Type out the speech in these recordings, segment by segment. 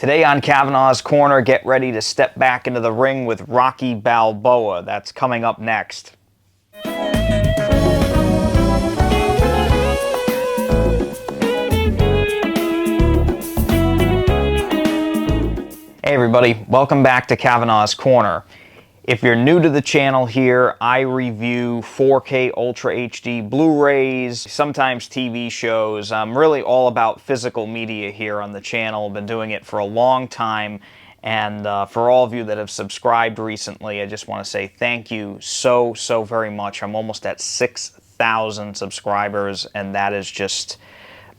Today on Kavanaugh's Corner, get ready to step back into the ring with Rocky Balboa. That's coming up next. Hey everybody, welcome back to Kavanaugh's Corner. If you're new to the channel here, I review 4K Ultra HD Blu-rays, sometimes TV shows. I'm really all about physical media here on the channel. I've been doing it for a long time, and for all of you that have subscribed recently, I just want to say thank you so very much. I'm almost at 6,000 subscribers, and that is just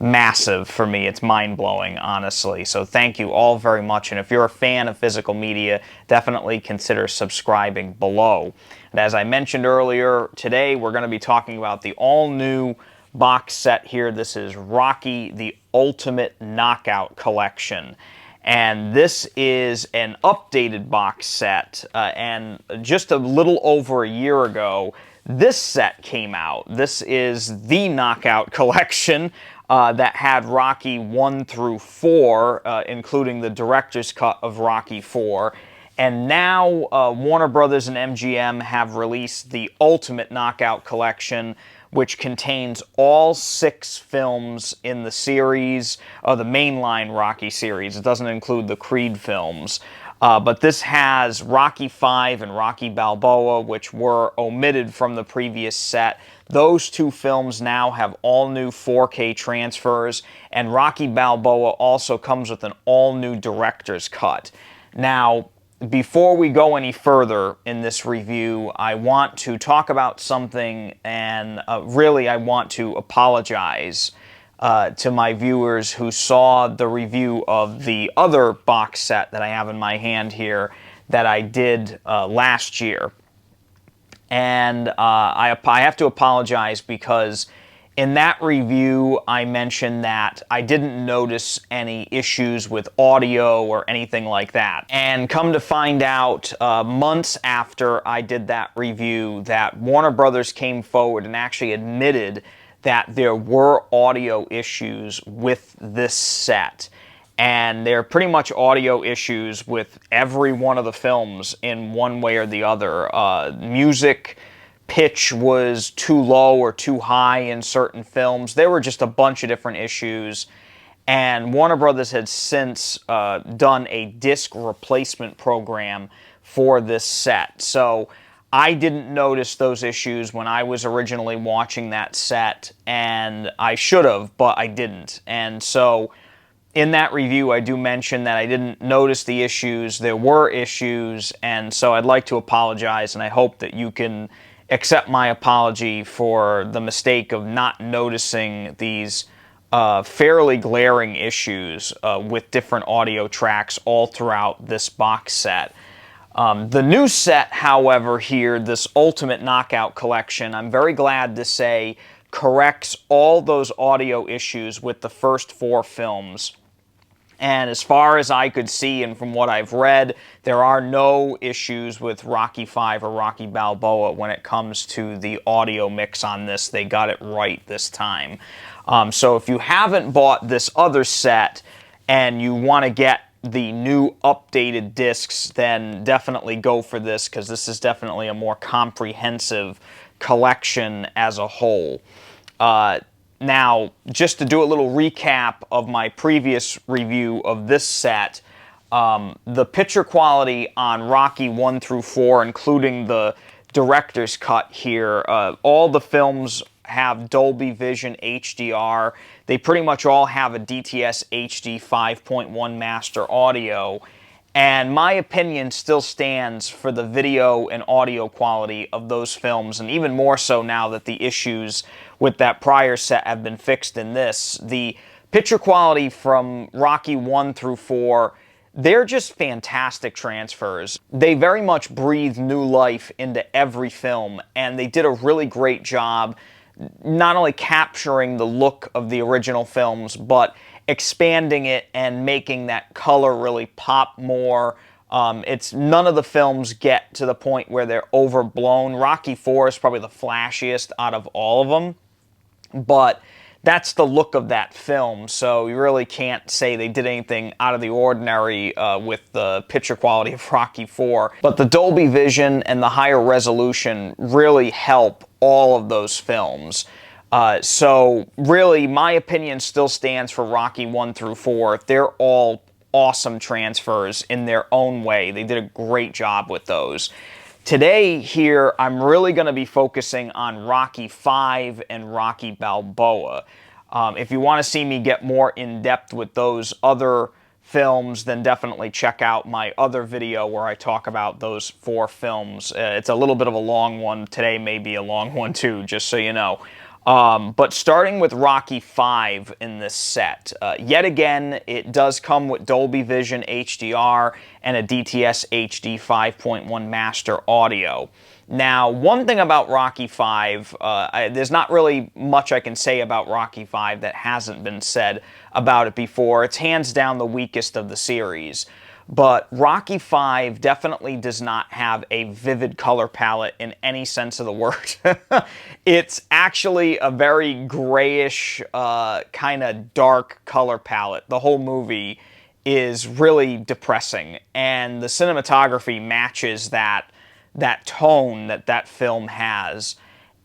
massive for me. It's mind-blowing, honestly. So thank you all very much. And if you're a fan of physical media, definitely consider subscribing below. And as I mentioned earlier, today we're going to be talking about the all-new box set here. This is Rocky, the Ultimate Knockout Collection. And this is an updated box set. And just a little over a year ago, this set came out. This is the Knockout Collection. That had Rocky 1 through 4, including the director's cut of Rocky 4. And now Warner Brothers and MGM have released the Ultimate Knockout Collection, which contains all 6 films in the series, the mainline Rocky series. It doesn't include the Creed films. But this has Rocky 5 and Rocky Balboa, which were omitted from the previous set. Those 2 films now have all new 4K transfers, and Rocky Balboa also comes with an all-new director's cut. Now, before we go any further in this review, I want to talk about something, and really I want to apologize to my viewers who saw the review of the other box set that I have in my hand here that I did last year. And I have to apologize because in that review I mentioned that I didn't notice any issues with audio or anything like that. And come to find out, months after I did that review, that Warner Brothers came forward and actually admitted that there were audio issues with this set. And there are pretty much audio issues with every one of the films in one way or the other. Music pitch was too low or too high in certain films. There were just a bunch of different issues. And Warner Brothers had since done a disc replacement program for this set. So I didn't notice those issues when I was originally watching that set, and I should have, but I didn't. And so in that review, I do mention that I didn't notice the issues. There were issues, and so I'd like to apologize, and I hope that you can accept my apology for the mistake of not noticing these fairly glaring issues with different audio tracks all throughout this box set. The new set, however, here, this Ultimate Knockout Collection, I'm very glad to say, corrects all those audio issues with the first 4 films. And as far as I could see and from what I've read, there are no issues with Rocky 5 or Rocky Balboa when it comes to the audio mix on this. They got it right this time. So if you haven't bought this other set and you want to get the new updated discs, then definitely go for this, because this is definitely a more comprehensive collection as a whole. Now, just to do a little recap of my previous review of this set, the picture quality on Rocky 1 through 4, including the director's cut here, all the films have Dolby Vision HDR. They pretty much all have a DTS HD 5.1 master audio. And my opinion still stands for the video and audio quality of those films, and even more so now that the issues with that prior set have been fixed in this. The picture quality from Rocky 1 through 4, they're just fantastic transfers. They very much breathe new life into every film, and they did a really great job not only capturing the look of the original films, but expanding it and making that color really pop more. None of the films get to the point where they're overblown. Rocky 4 is probably the flashiest out of all of them, but that's the look of that film, so you really can't say they did anything out of the ordinary with the picture quality of Rocky IV. But the Dolby Vision and the higher resolution really help all of those films. So really, my opinion still stands for Rocky 1 through 4. They're all awesome transfers in their own way. They did a great job with those. Today here, I'm really going to be focusing on Rocky V and Rocky Balboa. If you want to see me get more in-depth with those other films, then definitely check out my other video where I talk about those 4 films. It's a little bit of a long one. Today may be a long one too, just so you know. But starting with Rocky V in this set, yet again, it does come with Dolby Vision HDR and a DTS HD 5.1 master audio. Now, one thing about Rocky V, there's not really much I can say about Rocky V that hasn't been said about it before. It's hands down the weakest of the series. But Rocky V definitely does not have a vivid color palette in any sense of the word. It's actually a very grayish, kind of dark color palette. The whole movie is really depressing, and the cinematography matches that tone that film has.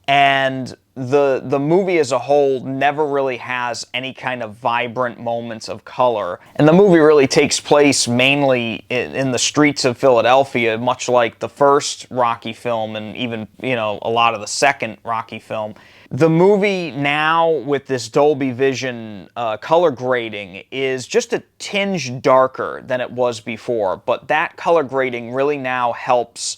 And the movie as a whole never really has any kind of vibrant moments of color. And the movie really takes place mainly in the streets of Philadelphia, much like the first Rocky film and even, you know, a lot of the second Rocky film. The movie now, with this Dolby Vision color grading, is just a tinge darker than it was before, but that color grading really now helps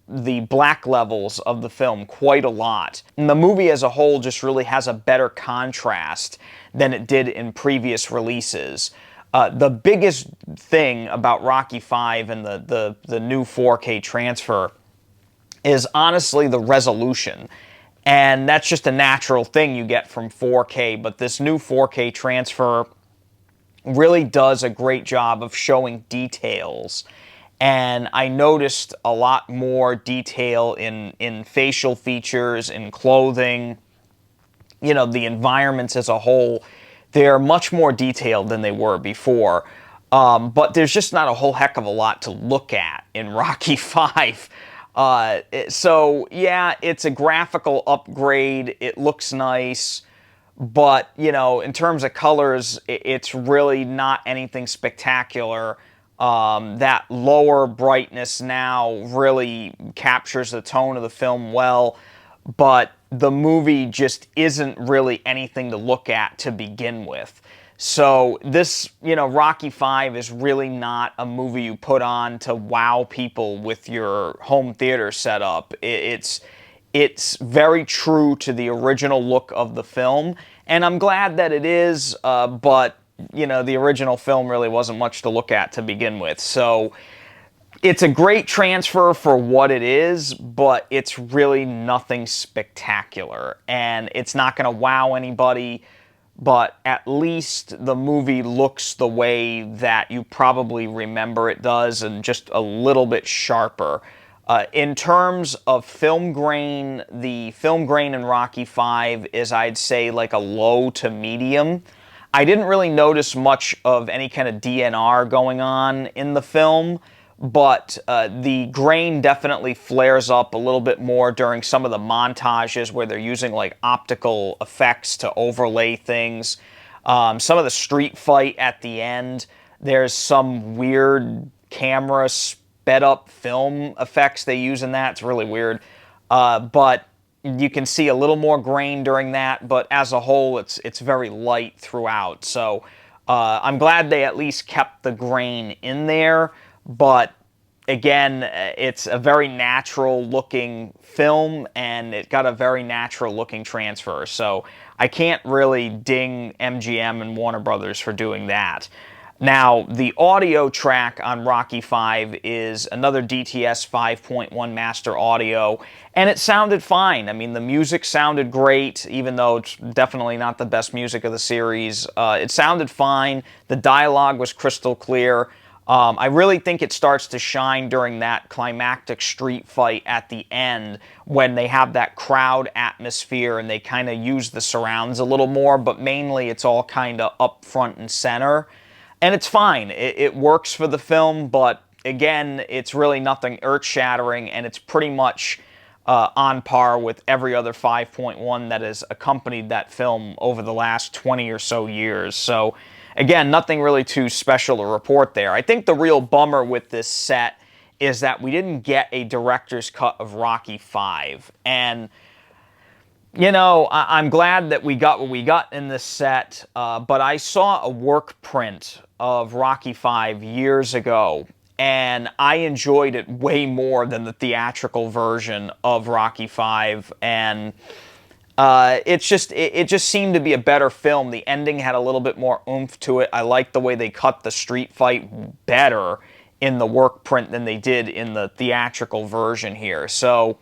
the black levels of the film quite a lot. And the movie as a whole just really has a better contrast than it did in previous releases. The biggest thing about Rocky V and the new 4K transfer is honestly the resolution. And that's just a natural thing you get from 4K, but this new 4K transfer really does a great job of showing details. And I noticed a lot more detail in facial features, in clothing, you know, the environments as a whole. They're much more detailed than they were before. But there's just not a whole heck of a lot to look at in Rocky V. So, yeah, it's a graphical upgrade. It looks nice. But, you know, in terms of colors, it's really not anything spectacular. That lower brightness now really captures the tone of the film well, but the movie just isn't really anything to look at to begin with. So this, you know, Rocky V is really not a movie you put on to wow people with your home theater setup. It's very true to the original look of the film, and I'm glad that it is, but you know, the original film really wasn't much to look at to begin with. So it's a great transfer for what it is, but it's really nothing spectacular. And it's not going to wow anybody, but at least the movie looks the way that you probably remember it does, and just a little bit sharper. In terms of film grain, the film grain in Rocky V is, I'd say, like a low to medium. I didn't really notice much of any kind of DNR going on in the film, but the grain definitely flares up a little bit more during some of the montages where they're using like optical effects to overlay things. Some of the street fight at the end, there's some weird camera sped up film effects they use in that. It's really weird. But you can see a little more grain during that, but as a whole, it's very light throughout. So I'm glad they at least kept the grain in there, but again, it's a very natural-looking film, and it got a very natural-looking transfer. So I can't really ding MGM and Warner Brothers for doing that. Now, the audio track on Rocky V is another DTS 5.1 master audio, and it sounded fine. I mean, the music sounded great, even though it's definitely not the best music of the series. It sounded fine. The dialogue was crystal clear. I really think it starts to shine during that climactic street fight at the end when they have that crowd atmosphere and they kind of use the surrounds a little more, but mainly it's all kind of up front and center. And it's fine. It works for the film, but again, it's really nothing earth-shattering, and it's pretty much on par with every other 5.1 that has accompanied that film over the last 20 or so years. So again, nothing really too special to report there. I think the real bummer with this set is that we didn't get a director's cut of Rocky V. And, you know, I'm glad that we got what we got in this set, but I saw a work print of Rocky V years ago, and I enjoyed it way more than the theatrical version of Rocky V, and it just seemed to be a better film. The ending had a little bit more oomph to it. I liked the way they cut the street fight better in the work print than they did in the theatrical version here. So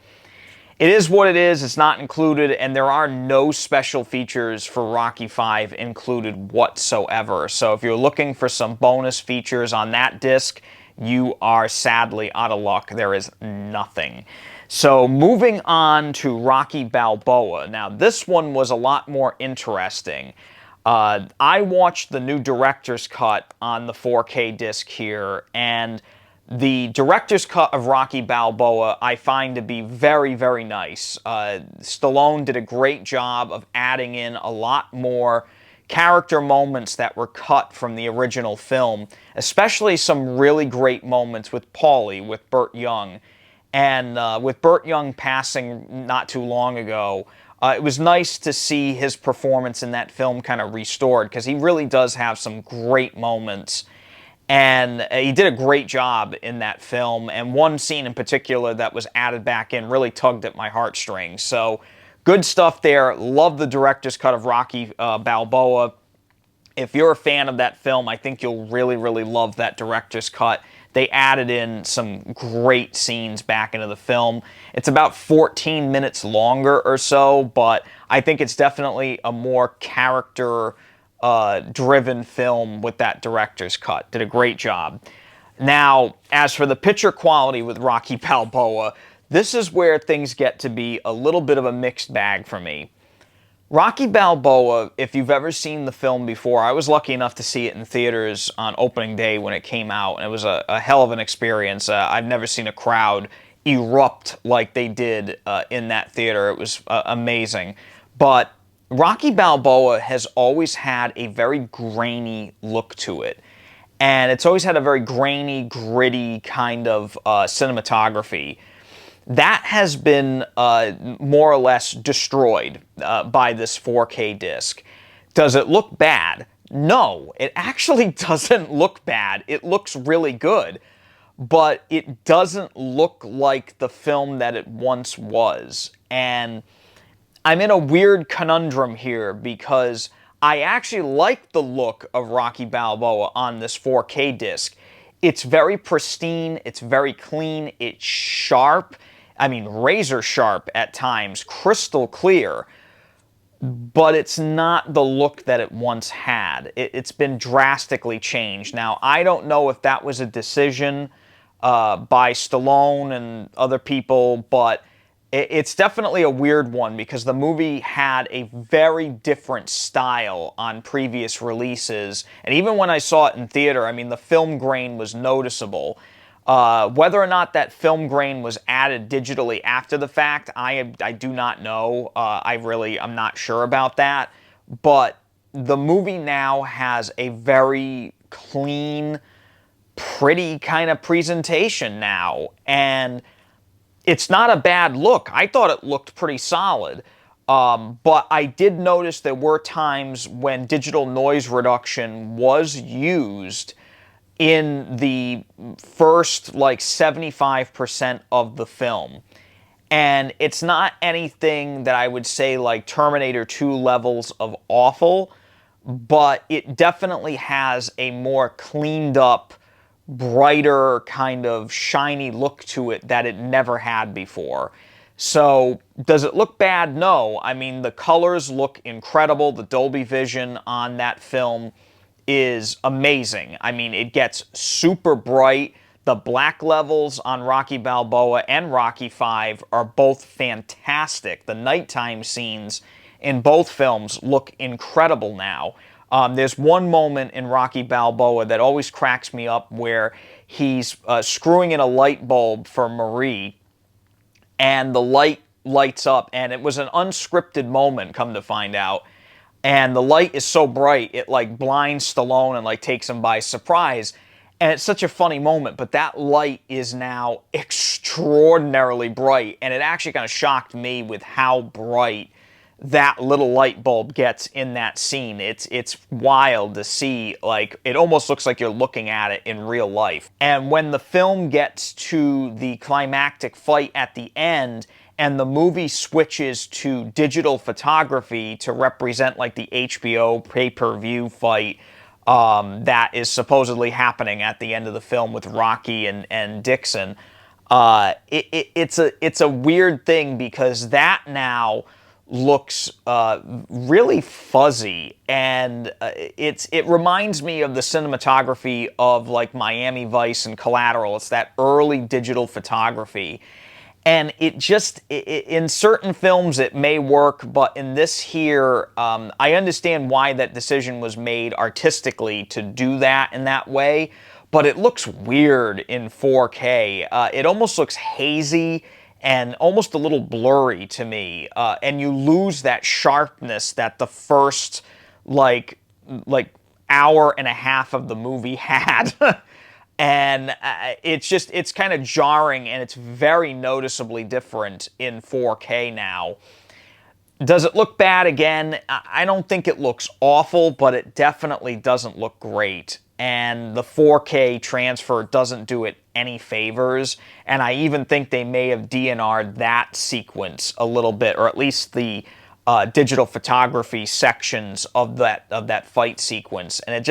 it is what it is. It's not included, and there are no special features for Rocky V included whatsoever. So if you're looking for some bonus features on that disc, you are sadly out of luck. There is nothing. So moving on to Rocky Balboa. Now, this one was a lot more interesting. I watched the new director's cut on the 4K disc here, and the director's cut of Rocky Balboa I find to be very, very nice. Stallone did a great job of adding in a lot more character moments that were cut from the original film, especially some really great moments with Paulie, with Burt Young. And with Burt Young passing not too long ago, it was nice to see his performance in that film kind of restored, because he really does have some great moments. And he did a great job in that film, and one scene in particular that was added back in really tugged at my heartstrings. So, good stuff there. Love the director's cut of Rocky Balboa. If you're a fan of that film, I think you'll really, really love that director's cut. They added in some great scenes back into the film. It's about 14 minutes longer or so, but I think it's definitely a more character driven film with that director's cut. Did a great job. Now, as for the picture quality with Rocky Balboa, this is where things get to be a little bit of a mixed bag for me. Rocky Balboa, if you've ever seen the film before, I was lucky enough to see it in theaters on opening day when it came out, and it was a hell of an experience. I've never seen a crowd erupt like they did in that theater. It was amazing. But Rocky Balboa has always had a very grainy look to it. And it's always had a very grainy, gritty kind of cinematography. That has been more or less destroyed by this 4K disc. Does it look bad? No, it actually doesn't look bad. It looks really good. But it doesn't look like the film that it once was. And I'm in a weird conundrum here, because I actually like the look of Rocky Balboa on this 4K disc. It's very pristine, it's very clean, it's sharp. I mean, razor sharp at times, crystal clear. But it's not the look that it once had. It's been drastically changed. Now, I don't know if that was a decision by Stallone and other people, but it's definitely a weird one, because the movie had a very different style on previous releases. And even when I saw it in theater, I mean, the film grain was noticeable. Whether or not that film grain was added digitally after the fact, I do not know. I'm not sure about that. But the movie now has a very clean, pretty kind of presentation now. And it's not a bad look. I thought it looked pretty solid. But I did notice there were times when digital noise reduction was used in the first, like, 75% of the film. And it's not anything that I would say like Terminator 2 levels of awful, but it definitely has a more cleaned up, brighter, kind of shiny look to it that it never had before. So, does it look bad? No. I mean, the colors look incredible. The Dolby Vision on that film is amazing. I mean, it gets super bright. The black levels on Rocky Balboa and Rocky V are both fantastic. The nighttime scenes in both films look incredible now. There's one moment in Rocky Balboa that always cracks me up where he's screwing in a light bulb for Marie, and the light lights up, and it was an unscripted moment, come to find out. And the light is so bright, it like blinds Stallone and like takes him by surprise. And it's such a funny moment, but that light is now extraordinarily bright, and it actually kind of shocked me with how bright that little light bulb gets in that scene. It's wild to see. Like, it almost looks like you're looking at it in real life. And when the film gets to the climactic fight at the end, and the movie switches to digital photography to represent like the HBO pay-per-view fight that is supposedly happening at the end of the film with Rocky and Dixon. It's a weird thing because that now looks really fuzzy, and it reminds me of the cinematography of like Miami Vice and Collateral. It's that early digital photography. And it just, in certain films it may work, but in this here, I understand why that decision was made artistically to do that in that way, but it looks weird in 4K. It almost looks hazy and almost a little blurry to me, and you lose that sharpness that the first, like hour and a half of the movie had. And it's kind of jarring, and it's very noticeably different in 4K now. Does it look bad again? I don't think it looks awful, but it definitely doesn't look great. And the 4K transfer doesn't do it any favors. And I even think they may have DNR'd that sequence a little bit, or at least the digital photography sections of that fight sequence. And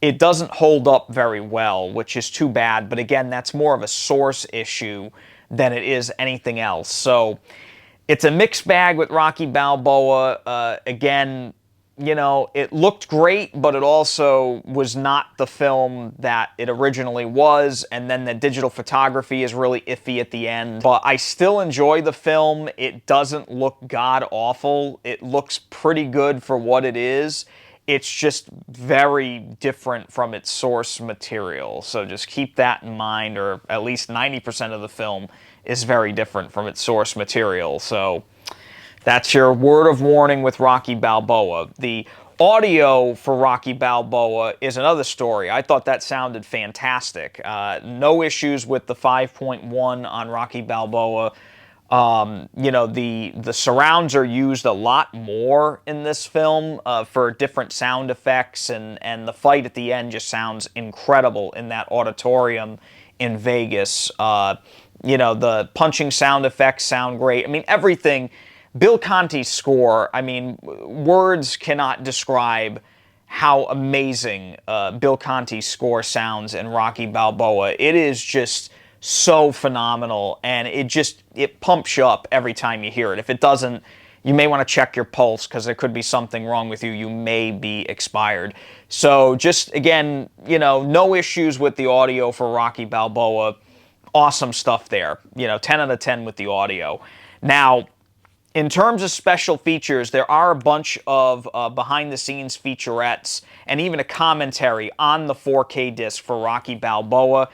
it doesn't hold up very well, which is too bad. But again, that's more of a source issue than it is anything else. So it's a mixed bag with Rocky Balboa. Again, you know, it looked great, but it also was not the film that it originally was. And then the digital photography is really iffy at the end. But I still enjoy the film. It doesn't look god-awful. It looks pretty good for what it is. It's just very different from its source material. So just keep that in mind, or at least 90% of the film is very different from its source material. So that's your word of warning with Rocky Balboa. The audio for Rocky Balboa is another story. I thought that sounded fantastic. No issues with the 5.1 on Rocky Balboa. You know, the surrounds are used a lot more in this film for different sound effects, and the fight at the end just sounds incredible in that auditorium in Vegas. You know, the punching sound effects sound great. I mean, everything. Bill Conti's score, I mean, words cannot describe how amazing Bill Conti's score sounds in Rocky Balboa. It is just so phenomenal, and it pumps you up every time you hear it. If it doesn't, you may want to check your pulse, because there could be something wrong with you. You may be expired. So just, again, you know, no issues with the audio for Rocky Balboa. Awesome stuff there. You know, 10 out of 10 with the audio. Now, in terms of special features, there are a bunch of behind-the-scenes featurettes and even a commentary on the 4K disc for Rocky Balboa.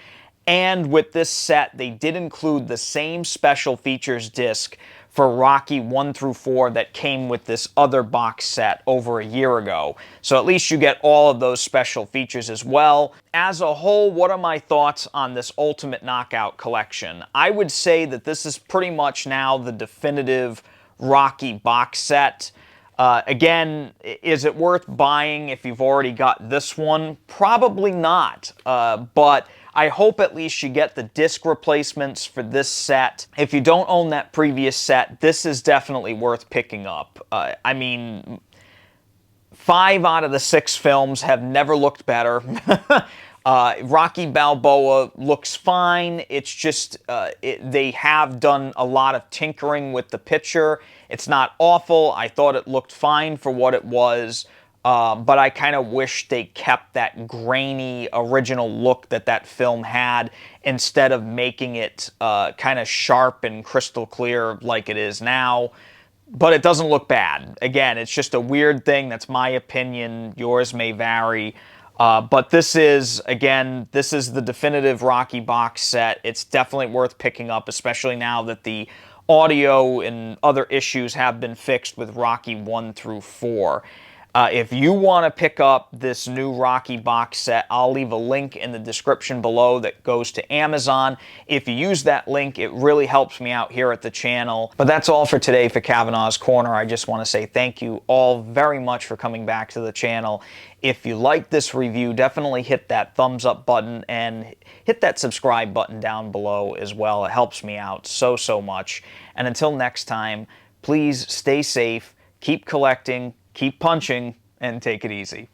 And with this set, they did include the same special features disc for Rocky 1 through 4 that came with this other box set over a year ago. So at least you get all of those special features as well. As a whole, what are my thoughts on this Ultimate Knockout collection? I would say that this is pretty much now the definitive Rocky box set. Again, is it worth buying if you've already got this one? Probably not, but I hope at least you get the disc replacements for this set. If you don't own that previous set, this is definitely worth picking up. I mean, 5 out of the 6 films have never looked better. Rocky Balboa looks fine. It's just they have done a lot of tinkering with the picture. It's not awful. I thought it looked fine for what it was. but I kind of wish they kept that grainy original look that film had instead of making it kind of sharp and crystal clear like it is now. But it doesn't look bad. Again, it's just a weird thing. That's my opinion. Yours may vary. But this is, again, this is the definitive Rocky box set. It's definitely worth picking up, especially now that the audio and other issues have been fixed with Rocky 1 through 4. If you want to pick up this new Rocky box set, I'll leave a link in the description below that goes to Amazon. If you use that link, it really helps me out here at the channel. But that's all for today for Kavanaugh's Corner. I just want to say thank you all very much for coming back to the channel. If you like this review, definitely hit that thumbs up button and hit that subscribe button down below as well. It helps me out so much. And until next time, please stay safe, keep collecting, keep punching, and take it easy.